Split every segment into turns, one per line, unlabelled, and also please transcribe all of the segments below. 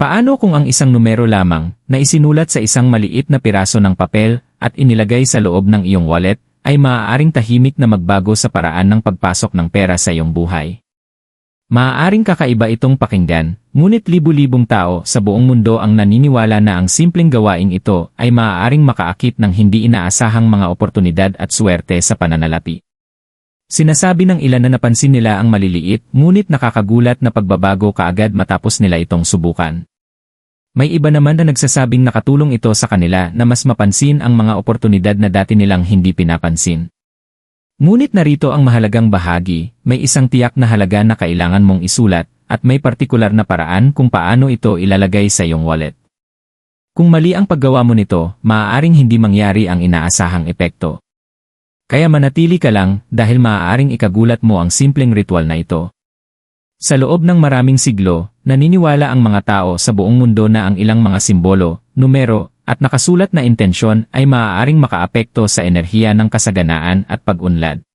Paano kung ang isang numero lamang na isinulat sa isang maliit na piraso ng papel at inilagay sa loob ng iyong wallet ay maaaring tahimik na magbago sa paraan ng pagpasok ng pera sa iyong buhay? Maaaring kakaiba itong pakinggan, ngunit libu-libong tao sa buong mundo ang naniniwala na ang simpleng gawaing ito ay maaaring makaakit ng hindi inaasahang mga oportunidad at swerte sa pananalapi. Sinasabi ng ilan na napansin nila ang maliliit ngunit nakakagulat na pagbabago kaagad matapos nila itong subukan. May iba naman na nagsasabing nakatulong ito sa kanila na mas mapansin ang mga oportunidad na dati nilang hindi pinapansin. Ngunit narito ang mahalagang bahagi, may isang tiyak na halaga na kailangan mong isulat, at may partikular na paraan kung paano ito ilalagay sa iyong wallet. Kung mali ang paggawa mo nito, maaaring hindi mangyari ang inaasahang epekto. Kaya manatili ka lang dahil maaaring ikagulat mo ang simpleng ritual na ito. Sa loob ng maraming siglo, naniniwala ang mga tao sa buong mundo na ang ilang mga simbolo, numero, at nakasulat na intensyon ay maaaring makaapekto sa enerhiya ng kasaganaan at pag-unlad.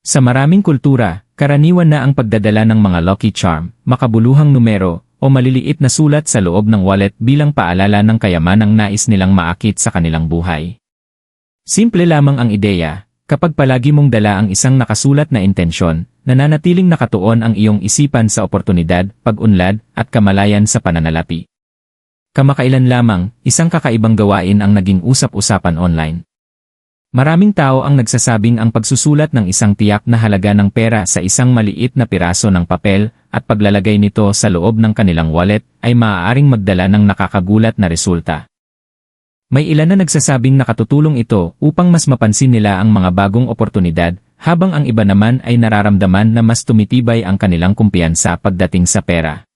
Sa maraming kultura, karaniwan na ang pagdadala ng mga lucky charm, makabuluhang numero, o maliliit na sulat sa loob ng wallet bilang paalala ng kayamanang nais nilang maakit sa kanilang buhay. Simple lamang ang ideya, kapag palagi mong dala ang isang nakasulat na intensyon, nananatiling nakatuon ang iyong isipan sa oportunidad, pag-unlad, at kamalayan sa pananalapi. Kamakailan lamang, isang kakaibang gawain ang naging usap-usapan online. Maraming tao ang nagsasabing ang pagsusulat ng isang tiyak na halaga ng pera sa isang maliit na piraso ng papel at paglalagay nito sa loob ng kanilang wallet ay maaaring magdala ng nakakagulat na resulta. May ilan na nagsasabing nakatutulong ito upang mas mapansin nila ang mga bagong oportunidad, habang ang iba naman ay nararamdaman na mas tumitibay ang kanilang kumpiyansa pagdating sa pera.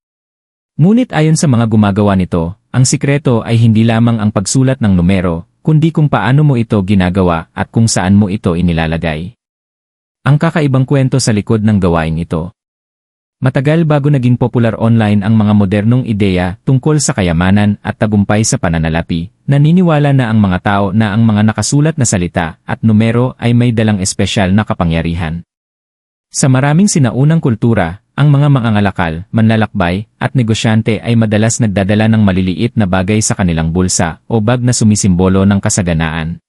Ngunit ayon sa mga gumagawa nito, ang sikreto ay hindi lamang ang pagsulat ng numero, kundi kung paano mo ito ginagawa at kung saan mo ito inilalagay. Ang kakaibang kwento sa likod ng gawain ito. Matagal bago naging popular online ang mga modernong ideya tungkol sa kayamanan at tagumpay sa pananalapi, naniniwala na ang mga tao na ang mga nakasulat na salita at numero ay may dalang espesyal na kapangyarihan. Sa maraming sinaunang kultura, ang mga mangangalakal, manlalakbay, at negosyante ay madalas nagdadala ng maliliit na bagay sa kanilang bulsa o bag na sumisimbolo ng kasaganaan.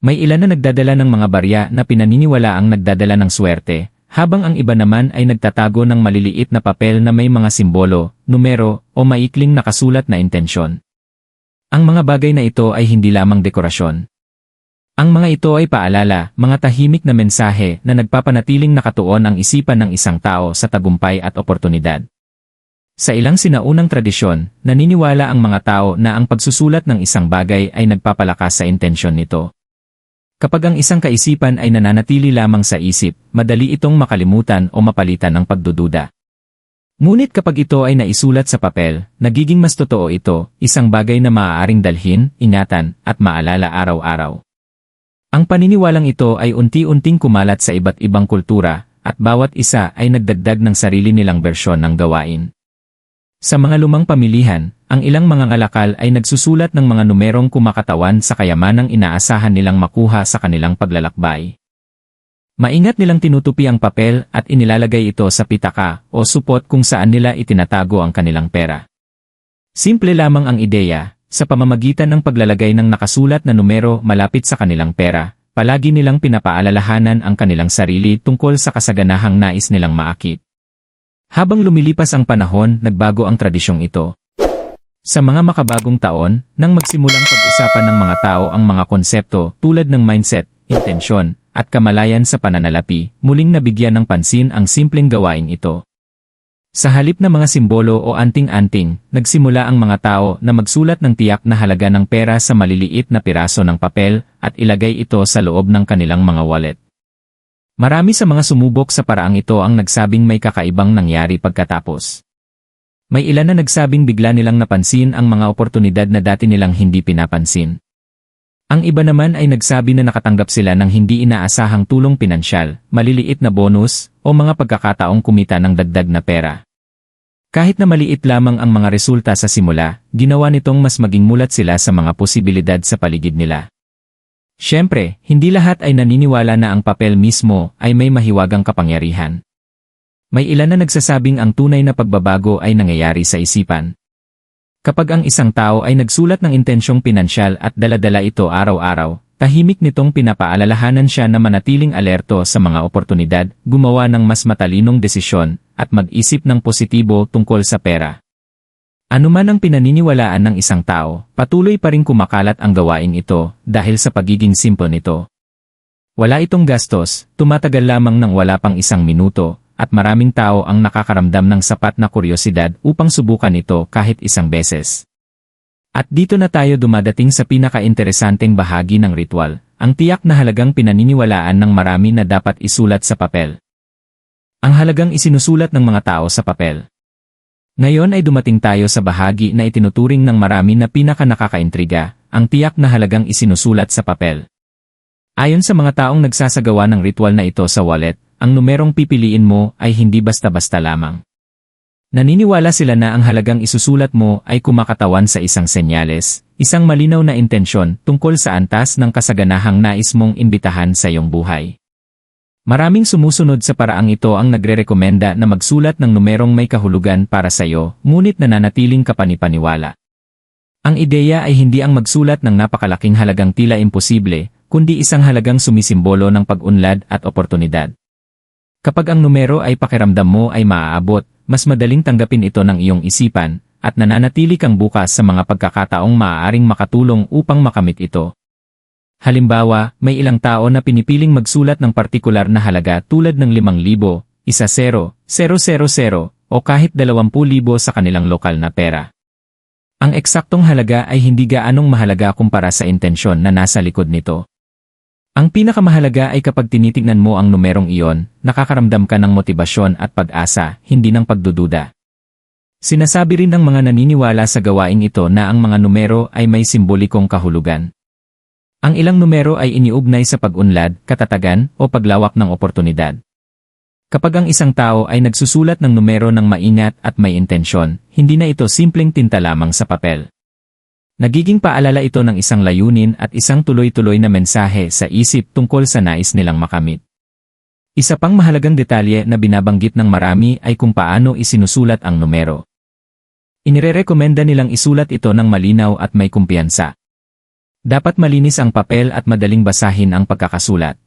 May ilan na nagdadala ng mga barya na pinaniniwalaang nagdadala ng swerte, habang ang iba naman ay nagtatago ng maliliit na papel na may mga simbolo, numero, o maikling nakasulat na intensyon. Ang mga bagay na ito ay hindi lamang dekorasyon. Ang mga ito ay paalala, mga tahimik na mensahe na nagpapanatiling nakatuon ang isipan ng isang tao sa tagumpay at oportunidad. Sa ilang sinaunang tradisyon, naniniwala ang mga tao na ang pagsusulat ng isang bagay ay nagpapalakas sa intensyon nito. Kapag ang isang kaisipan ay nananatili lamang sa isip, madali itong makalimutan o mapalitan ng pagdududa. Ngunit kapag ito ay naisulat sa papel, nagiging mas totoo ito, isang bagay na maaaring dalhin, ingatan, at maalala araw-araw. Ang paniniwalang ito ay unti-unting kumalat sa iba't ibang kultura, at bawat isa ay nagdagdag ng sarili nilang bersyon ng gawain. Sa mga lumang pamilihan, ang ilang mga ngalakal ay nagsusulat ng mga numerong kumakatawan sa kayamanang inaasahan nilang makuha sa kanilang paglalakbay. Maingat nilang tinutupi ang papel at inilalagay ito sa pitaka o supot kung saan nila itinatago ang kanilang pera. Simple lamang ang ideya. Sa pamamagitan ng paglalagay ng nakasulat na numero malapit sa kanilang pera, palagi nilang pinapaalalahanan ang kanilang sarili tungkol sa kasaganahang nais nilang maakit. Habang lumilipas ang panahon, nagbago ang tradisyong ito. Sa mga makabagong taon, nang magsimulang pag-usapan ng mga tao ang mga konsepto tulad ng mindset, intensyon, at kamalayan sa pananalapi, muling nabigyan ng pansin ang simpleng gawain ito. Sa halip na mga simbolo o anting-anting, nagsimula ang mga tao na magsulat ng tiyak na halaga ng pera sa maliliit na piraso ng papel at ilagay ito sa loob ng kanilang mga wallet. Marami sa mga sumubok sa paraang ito ang nagsabing may kakaibang nangyari pagkatapos. May ilan na nagsabing bigla nilang napansin ang mga oportunidad na dati nilang hindi pinapansin. Ang iba naman ay nagsabi na nakatanggap sila ng hindi inaasahang tulong pinansyal, maliliit na bonus, o mga pagkakataong kumita ng dagdag na pera. Kahit na maliit lamang ang mga resulta sa simula, ginawa nitong mas maging mulat sila sa mga posibilidad sa paligid nila. Siyempre, hindi lahat ay naniniwala na ang papel mismo ay may mahiwagang kapangyarihan. May ilan na nagsasabing ang tunay na pagbabago ay nangyayari sa isipan. Kapag ang isang tao ay nagsulat ng intensyong pinansyal at dala-dala ito araw-araw, tahimik nitong pinapaalalahanan siya na manatiling alerto sa mga oportunidad, gumawa ng mas matalinong desisyon, at mag-isip ng positibo tungkol sa pera. Anuman ang pinaniniwalaan ng isang tao, patuloy pa rin kumakalat ang gawaing ito dahil sa pagiging simple nito. Wala itong gastos, tumatagal lamang ng wala pang 1 minuto, at maraming tao ang nakakaramdam ng sapat na kuryosidad upang subukan ito kahit 1 beses. At dito na tayo dumadating sa pinaka-interesanteng bahagi ng ritual, ang tiyak na halagang pinaniniwalaan ng marami na dapat isulat sa papel. Ang halagang isinusulat ng mga tao sa papel. Ngayon ay dumating tayo sa bahagi na itinuturing ng marami na pinaka-nakakaintriga, ang tiyak na halagang isinusulat sa papel. Ayon sa mga taong nagsasagawa ng ritual na ito sa wallet, ang numerong pipiliin mo ay hindi basta-basta lamang. Naniniwala sila na ang halagang isusulat mo ay kumakatawan sa isang senyales, isang malinaw na intensyon tungkol sa antas ng kasaganahang nais mong imbitahan sa iyong buhay. Maraming sumusunod sa paraang ito ang nagrerekomenda na magsulat ng numerong may kahulugan para sa iyo, ngunit nananatiling kapanipaniwala. Ang ideya ay hindi ang magsulat ng napakalaking halagang tila imposible, kundi isang halagang sumisimbolo ng pag-unlad at oportunidad. Kapag ang numero ay pakiramdam mo ay maaabot, mas madaling tanggapin ito ng iyong isipan, at nananatili kang bukas sa mga pagkakataong maaaring makatulong upang makamit ito. Halimbawa, may ilang tao na pinipiling magsulat ng partikular na halaga tulad ng 5,000, 10,000, o kahit 20,000 sa kanilang lokal na pera. Ang eksaktong halaga ay hindi gaanong mahalaga kumpara sa intensyon na nasa likod nito. Ang pinakamahalaga ay kapag tinitingnan mo ang numerong iyon, nakakaramdam ka ng motibasyon at pag-asa, hindi ng pagdududa. Sinasabi rin ng mga naniniwala sa gawaing ito na ang mga numero ay may simbolikong kahulugan. Ang ilang numero ay iniugnay sa pag-unlad, katatagan, o paglawak ng oportunidad. Kapag ang isang tao ay nagsusulat ng numero ng maingat at may intensyon, hindi na ito simpleng tinta lamang sa papel. Nagiging paalala ito ng isang layunin at isang tuloy-tuloy na mensahe sa isip tungkol sa nais nilang makamit. Isa pang mahalagang detalye na binabanggit ng marami ay kung paano isinusulat ang numero. Inirerekomenda nilang isulat ito ng malinaw at may kumpiyansa. Dapat malinis ang papel at madaling basahin ang pagkakasulat.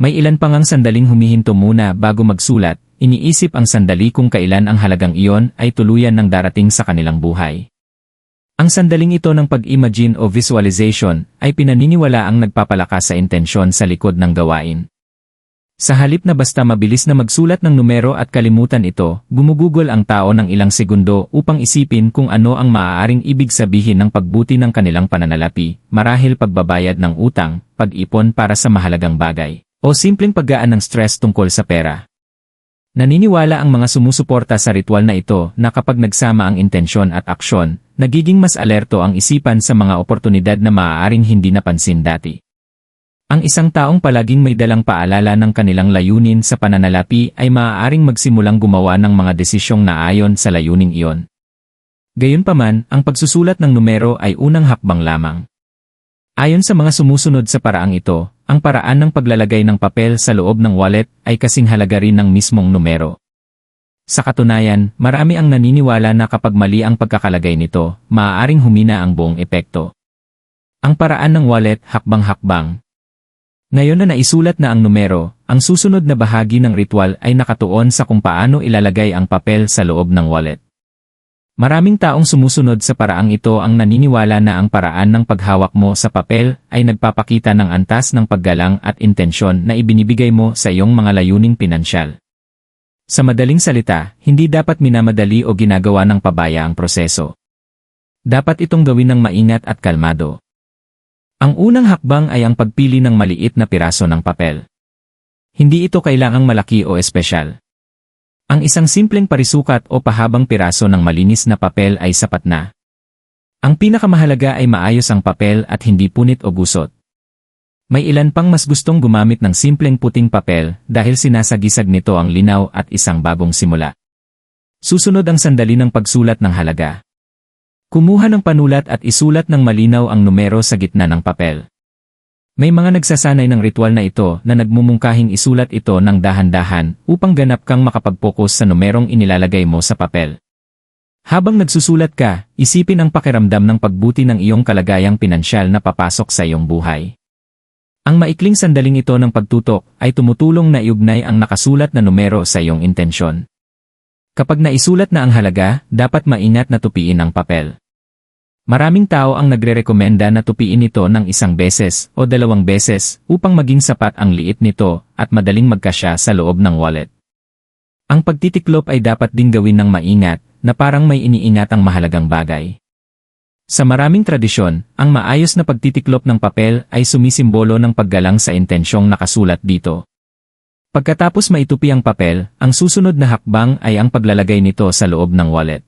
May ilan pang ang sandaling humihinto muna bago magsulat, iniisip ang sandali kung kailan ang halagang iyon ay tuluyan ng darating sa kanilang buhay. Ang sandaling ito ng pag-imagine o visualization ay pinaniniwala ang nagpapalakas sa intensyon sa likod ng gawain. Sa halip na basta mabilis na magsulat ng numero at kalimutan ito, gumugugol ang tao ng ilang segundo upang isipin kung ano ang maaaring ibig sabihin ng pagbuti ng kanilang pananalapi, marahil pagbabayad ng utang, pag-ipon para sa mahalagang bagay, o simpleng paggaan ng stress tungkol sa pera. Naniniwala ang mga sumusuporta sa ritual na ito na kapag nagsama ang intensyon at aksyon, nagiging mas alerto ang isipan sa mga oportunidad na maaaring hindi napansin dati. Ang isang taong palaging may dalang paalala ng kanilang layunin sa pananalapi ay maaaring magsimulang gumawa ng mga desisyong naayon sa layuning iyon. Gayunpaman, ang pagsusulat ng numero ay unang hakbang lamang. Ayon sa mga sumusunod sa paraang ito, ang paraan ng paglalagay ng papel sa loob ng wallet ay kasing halaga rin ng mismong numero. Sa katunayan, marami ang naniniwala na kapag mali ang pagkakalagay nito, maaaring humina ang buong epekto. Ang paraan ng wallet, hakbang-hakbang. Ngayon na naisulat na ang numero, ang susunod na bahagi ng ritual ay nakatuon sa kung paano ilalagay ang papel sa loob ng wallet. Maraming taong sumusunod sa paraang ito ang naniniwala na ang paraan ng paghawak mo sa papel ay nagpapakita ng antas ng paggalang at intensyon na ibinibigay mo sa iyong mga layuning pinansyal. Sa madaling salita, hindi dapat minamadali o ginagawa ng pabaya ang proseso. Dapat itong gawin ng maingat at kalmado. Ang unang hakbang ay ang pagpili ng maliit na piraso ng papel. Hindi ito kailangang malaki o espesyal. Ang isang simpleng parisukat o pahabang piraso ng malinis na papel ay sapat na. Ang pinakamahalaga ay maayos ang papel at hindi punit o gusot. May ilan pang mas gustong gumamit ng simpleng puting papel dahil sinasagisag nito ang linaw at isang bagong simula. Susunod ang sandali ng pagsulat ng halaga. Kumuha ng panulat at isulat ng malinaw ang numero sa gitna ng papel. May mga nagsasanay ng ritual na ito na nagmumungkahing isulat ito ng dahan-dahan upang ganap kang makapag-focus sa numerong inilalagay mo sa papel. Habang nagsusulat ka, isipin ang pakiramdam ng pagbuti ng iyong kalagayang pinansyal na papasok sa iyong buhay. Ang maikling sandaling ito ng pagtutok ay tumutulong na iugnay ang nakasulat na numero sa iyong intensyon. Kapag naisulat na ang halaga, dapat maingat na tupiin ang papel. Maraming tao ang nagrerekomenda na tupiin ito ng 1 beses o 2 beses upang maging sapat ang liit nito at madaling magkasya sa loob ng wallet. Ang pagtitiklop ay dapat ding gawin ng maingat na parang may iniingatang mahalagang bagay. Sa maraming tradisyon, ang maayos na pagtitiklop ng papel ay sumisimbolo ng paggalang sa intensyong nakasulat dito. Pagkatapos maitupi ang papel, ang susunod na hakbang ay ang paglalagay nito sa loob ng wallet.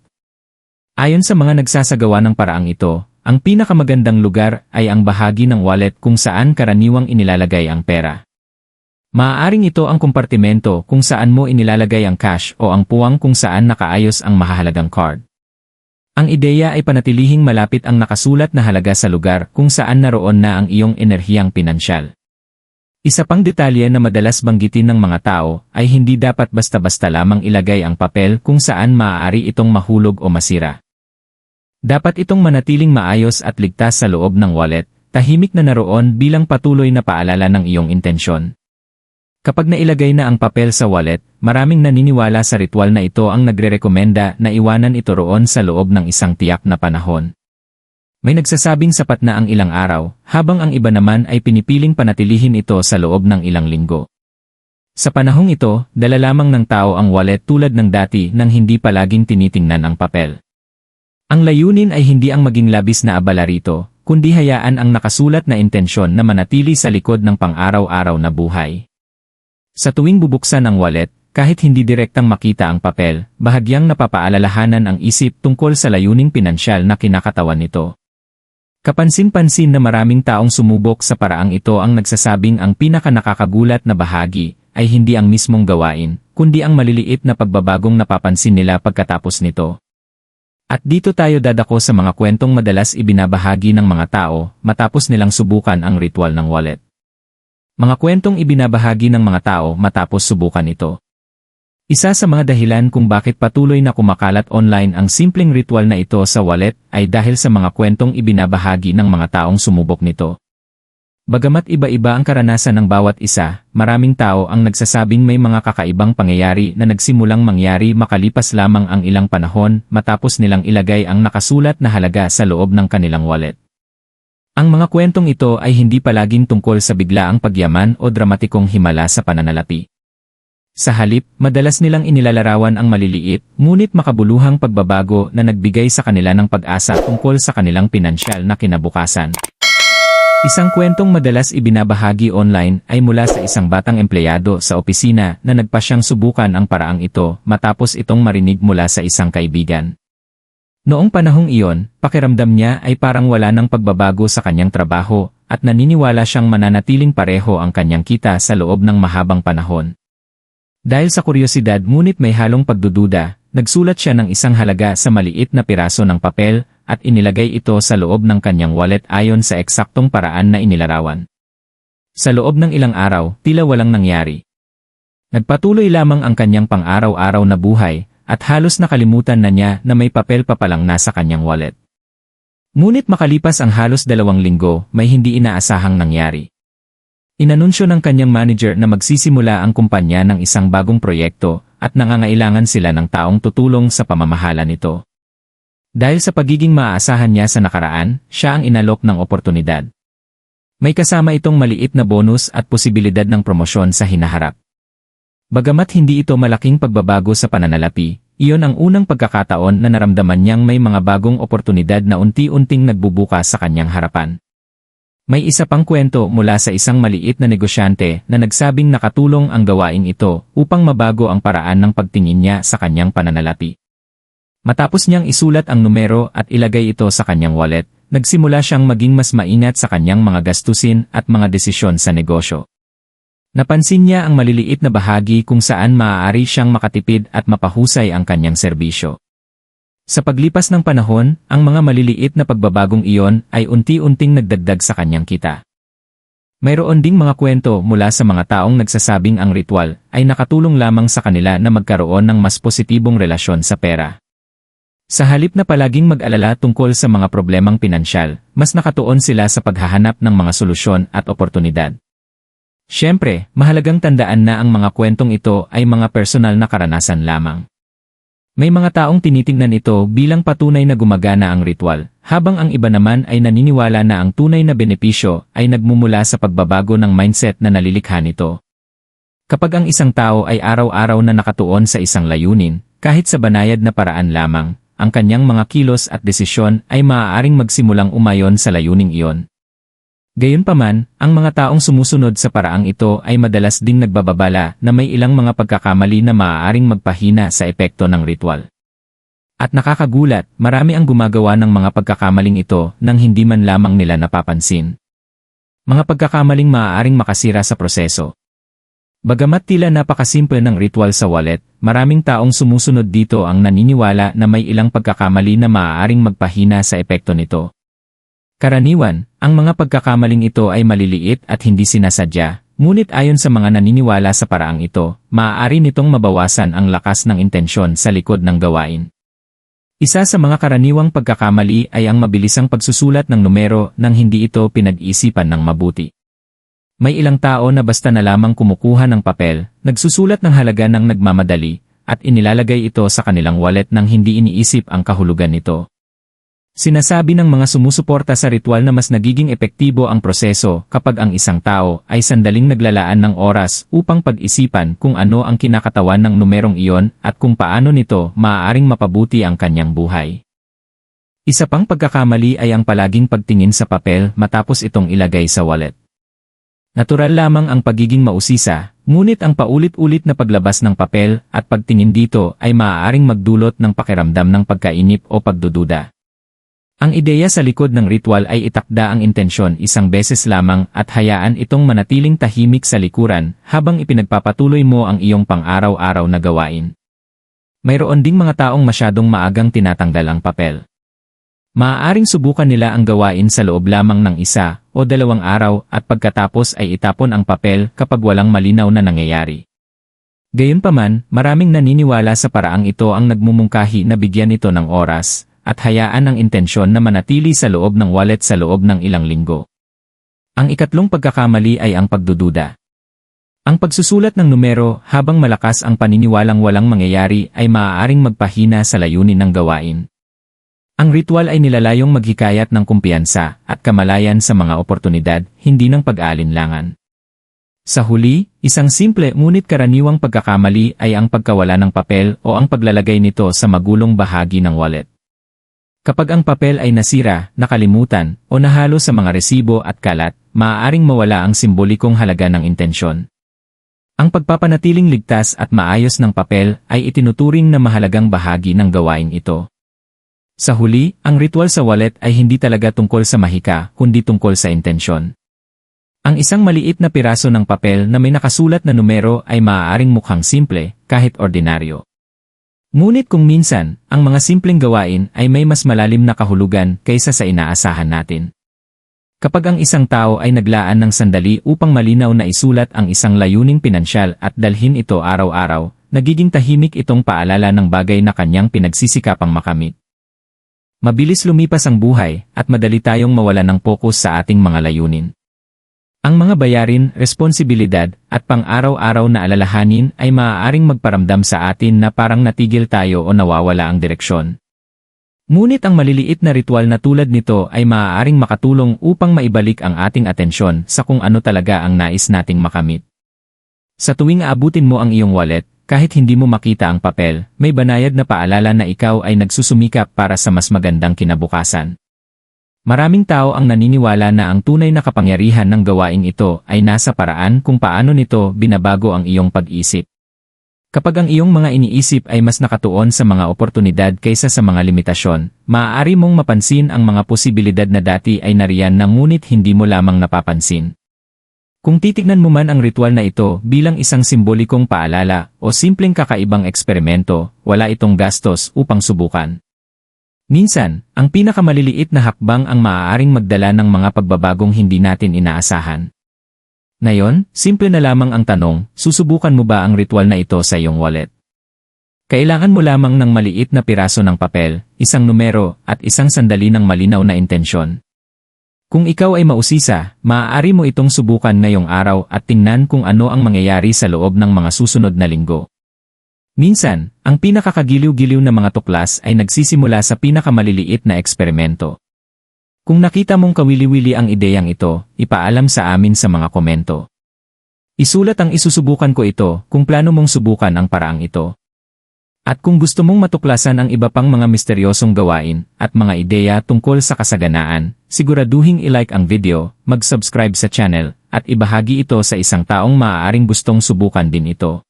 Ayon sa mga nagsasagawa ng paraang ito, ang pinakamagandang lugar ay ang bahagi ng wallet kung saan karaniwang inilalagay ang pera. Maaaring ito ang kompartimento kung saan mo inilalagay ang cash o ang puwang kung saan nakaayos ang mahahalagang card. Ang ideya ay panatilihing malapit ang nakasulat na halaga sa lugar kung saan naroon na ang iyong enerhiyang pinansyal. Isa pang detalye na madalas banggitin ng mga tao ay hindi dapat basta-basta lamang ilagay ang papel kung saan maaari itong mahulog o masira. Dapat itong manatiling maayos at ligtas sa loob ng wallet, tahimik na naroon bilang patuloy na paalala ng iyong intensyon. Kapag nailagay na ang papel sa wallet, maraming naniniwala sa ritual na ito ang nagrerekomenda na iwanan ito roon sa loob ng isang tiyak na panahon. May nagsasabing sapat na ang ilang araw, habang ang iba naman ay pinipiling panatilihin ito sa loob ng ilang linggo. Sa panahong ito, dala lamang ng tao ang wallet tulad ng dati nang hindi palaging tinitingnan ang papel. Ang layunin ay hindi ang maging labis na abala rito, kundi hayaan ang nakasulat na intensyon na manatili sa likod ng pang-araw-araw na buhay. Sa tuwing bubuksan ang wallet, kahit hindi direktang makita ang papel, bahagyang napapaalalahanan ang isip tungkol sa layuning pinansyal na kinakatawan nito. Kapansin-pansin na maraming taong sumubok sa paraang ito ang nagsasabing ang pinakanakakagulat na bahagi ay hindi ang mismong gawain, kundi ang maliliit na pagbabagong napapansin nila pagkatapos nito. At dito tayo dadako sa mga kwentong madalas ibinabahagi ng mga tao matapos nilang subukan ang ritual ng wallet. Mga kwentong ibinabahagi ng mga tao matapos subukan ito. Isa sa mga dahilan kung bakit patuloy na kumakalat online ang simpleng ritual na ito sa wallet ay dahil sa mga kwentong ibinabahagi ng mga taong sumubok nito. Bagamat iba-iba ang karanasan ng bawat isa, maraming tao ang nagsasabing may mga kakaibang pangyayari na nagsimulang mangyari makalipas lamang ang ilang panahon matapos nilang ilagay ang nakasulat na halaga sa loob ng kanilang wallet. Ang mga kwentong ito ay hindi palaging tungkol sa biglaang pagyaman o dramatikong himala sa pananalapi. Sa halip, madalas nilang inilalarawan ang maliliit, ngunit makabuluhang pagbabago na nagbigay sa kanila ng pag-asa tungkol sa kanilang pinansyal na kinabukasan. Isang kwentong madalas ibinabahagi online ay mula sa isang batang empleyado sa opisina na nagpa siyang subukan ang paraang ito matapos itong marinig mula sa isang kaibigan. Noong panahong iyon, pakiramdam niya ay parang wala ng pagbabago sa kanyang trabaho at naniniwala siyang mananatiling pareho ang kanyang kita sa loob ng mahabang panahon. Dahil sa kuryosidad ngunit may halong pagdududa, nagsulat siya ng isang halaga sa maliit na piraso ng papel at inilagay ito sa loob ng kanyang wallet ayon sa eksaktong paraan na inilarawan. Sa loob ng ilang araw, tila walang nangyari. Nagpatuloy lamang ang kanyang pang-araw-araw na buhay at halos nakalimutan na niya na may papel pa palang nasa kanyang wallet. Ngunit makalipas ang halos 2 linggo, may hindi inaasahang nangyari. Inanunsyo ng kanyang manager na magsisimula ang kumpanya ng isang bagong proyekto at nangangailangan sila ng taong tutulong sa pamamahala nito. Dahil sa pagiging maaasahan niya sa nakaraan, siya ang inalok ng oportunidad. May kasama itong maliit na bonus at posibilidad ng promosyon sa hinaharap. Bagamat hindi ito malaking pagbabago sa pananalapi, iyon ang unang pagkakataon na naramdaman niyang may mga bagong oportunidad na unti-unting nagbubukas sa kanyang harapan. May isa pang kwento mula sa isang maliit na negosyante na nagsabing nakatulong ang gawain ito upang mabago ang paraan ng pagtingin niya sa kanyang pananalapi. Matapos niyang isulat ang numero at ilagay ito sa kanyang wallet, nagsimula siyang maging mas maingat sa kanyang mga gastusin at mga desisyon sa negosyo. Napansin niya ang maliliit na bahagi kung saan maaari siyang makatipid at mapahusay ang kanyang serbisyo. Sa paglipas ng panahon, ang mga maliliit na pagbabagong iyon ay unti-unting nagdagdag sa kanyang kita. Mayroon ding mga kwento mula sa mga taong nagsasabing ang ritual ay nakatulong lamang sa kanila na magkaroon ng mas positibong relasyon sa pera. Sa halip na palaging mag-alala tungkol sa mga problemang pinansyal, mas nakatuon sila sa paghahanap ng mga solusyon at oportunidad. Siyempre, mahalagang tandaan na ang mga kwentong ito ay mga personal na karanasan lamang. May mga taong tinitingnan ito bilang patunay na gumagana ang ritual, habang ang iba naman ay naniniwala na ang tunay na benepisyo ay nagmumula sa pagbabago ng mindset na nalilikha nito. Kapag ang isang tao ay araw-araw na nakatuon sa isang layunin, kahit sa banayad na paraan lamang, ang kanyang mga kilos at desisyon ay maaaring magsimulang umayon sa layuning iyon. Gayunpaman, ang mga taong sumusunod sa paraang ito ay madalas ding nagbababala na may ilang mga pagkakamali na maaaring magpahina sa epekto ng ritual. At nakakagulat, marami ang gumagawa ng mga pagkakamaling ito nang hindi man lamang nila napapansin. Mga pagkakamaling maaaring makasira sa proseso. Bagamat tila napakasimple ng ritual sa wallet, maraming taong sumusunod dito ang naniniwala na may ilang pagkakamali na maaaring magpahina sa epekto nito. Karaniwan, ang mga pagkakamaling ito ay maliliit at hindi sinasadya, ngunit ayon sa mga naniniwala sa paraang ito, maaari nitong mabawasan ang lakas ng intensyon sa likod ng gawain. Isa sa mga karaniwang pagkakamali ay ang mabilisang pagsusulat ng numero nang hindi ito pinag-iisipan ng mabuti. May ilang tao na basta na lamang kumukuha ng papel, nagsusulat ng halaga ng nagmamadali, at inilalagay ito sa kanilang wallet nang hindi iniisip ang kahulugan nito. Sinasabi ng mga sumusuporta sa ritual na mas nagiging epektibo ang proseso kapag ang isang tao ay sandaling naglalaan ng oras upang pag-isipan kung ano ang kinakatawan ng numerong iyon at kung paano nito maaaring mapabuti ang kanyang buhay. Isa pang pagkakamali ay ang palaging pagtingin sa papel matapos itong ilagay sa wallet. Natural lamang ang pagiging mausisa, ngunit ang paulit-ulit na paglabas ng papel at pagtingin dito ay maaaring magdulot ng pakiramdam ng pagkainip o pagdududa. Ang ideya sa likod ng ritual ay itakda ang intensyon isang beses lamang at hayaan itong manatiling tahimik sa likuran habang ipinagpapatuloy mo ang iyong pang-araw-araw na gawain. Mayroon ding mga taong masyadong maagang tinatanggal ang papel. Maaaring subukan nila ang gawain sa loob lamang ng 1 o 2 araw at pagkatapos ay itapon ang papel kapag walang malinaw na nangyayari. Gayunpaman, maraming naniniwala sa paraang ito ang nagmumungkahi na bigyan ito ng oras at hayaan ang intensyon na manatili sa loob ng wallet sa loob ng ilang linggo. Ang ikatlong pagkakamali ay ang pagdududa. Ang pagsusulat ng numero habang malakas ang paniniwalang walang mangyayari ay maaaring magpahina sa layunin ng gawain. Ang ritual ay nilalayong maghikayat ng kumpiyansa at kamalayan sa mga oportunidad, hindi ng pag-aalinlangan. Sa huli, isang simple ngunit karaniwang pagkakamali ay ang pagkawala ng papel o ang paglalagay nito sa magulong bahagi ng wallet. Kapag ang papel ay nasira, nakalimutan, o nahalo sa mga resibo at kalat, maaaring mawala ang simbolikong halaga ng intensyon. Ang pagpapanatiling ligtas at maayos ng papel ay itinuturing na mahalagang bahagi ng gawain ito. Sa huli, ang ritual sa wallet ay hindi talaga tungkol sa mahika, kundi tungkol sa intensyon. Ang isang maliit na piraso ng papel na may nakasulat na numero ay maaaring mukhang simple, kahit ordinaryo. Ngunit kung minsan, ang mga simpleng gawain ay may mas malalim na kahulugan kaysa sa inaasahan natin. Kapag ang isang tao ay naglaan ng sandali upang malinaw na isulat ang isang layuning pinansyal at dalhin ito araw-araw, nagiging tahimik itong paalala ng bagay na kanyang pinagsisikapang makamit. Mabilis lumipas ang buhay at madali tayong mawalan ng pokus sa ating mga layunin. Ang mga bayarin, responsibilidad, at pang-araw-araw na alalahanin ay maaaring magparamdam sa atin na parang natigil tayo o nawawala ang direksyon. Ngunit ang maliliit na ritual na tulad nito ay maaaring makatulong upang maibalik ang ating atensyon sa kung ano talaga ang nais nating makamit. Sa tuwing aabutin mo ang iyong wallet, kahit hindi mo makita ang papel, may banayad na paalala na ikaw ay nagsusumikap para sa mas magandang kinabukasan. Maraming tao ang naniniwala na ang tunay na kapangyarihan ng gawaing ito ay nasa paraan kung paano nito binabago ang iyong pag-isip. Kapag ang iyong mga iniisip ay mas nakatuon sa mga oportunidad kaysa sa mga limitasyon, maaari mong mapansin ang mga posibilidad na dati ay nariyan na ngunit hindi mo lamang napapansin. Kung titignan mo man ang ritual na ito bilang isang simbolikong paalala o simpleng kakaibang eksperimento, wala itong gastos upang subukan. Minsan, ang pinakamaliliit na hakbang ang maaaring magdala ng mga pagbabagong hindi natin inaasahan. Ngayon, simple na lamang ang tanong, susubukan mo ba ang ritual na ito sa iyong wallet? Kailangan mo lamang ng maliit na piraso ng papel, isang numero, at isang sandali ng malinaw na intensyon. Kung ikaw ay mausisa, maaari mo itong subukan ngayong araw at tingnan kung ano ang mangyayari sa loob ng mga susunod na linggo. Minsan, ang pinakakagiliw-giliw na mga tuklas ay nagsisimula sa pinakamaliliit na eksperimento. Kung nakita mong kawili-wili ang ideyang ito, ipaalam sa amin sa mga komento. Isulat ang isusubukan ko ito kung plano mong subukan ang paraang ito. At kung gusto mong matuklasan ang iba pang mga misteryosong gawain at mga ideya tungkol sa kasaganaan, siguraduhing i-like ang video, mag-subscribe sa channel, at ibahagi ito sa isang taong maaaring gustong subukan din ito.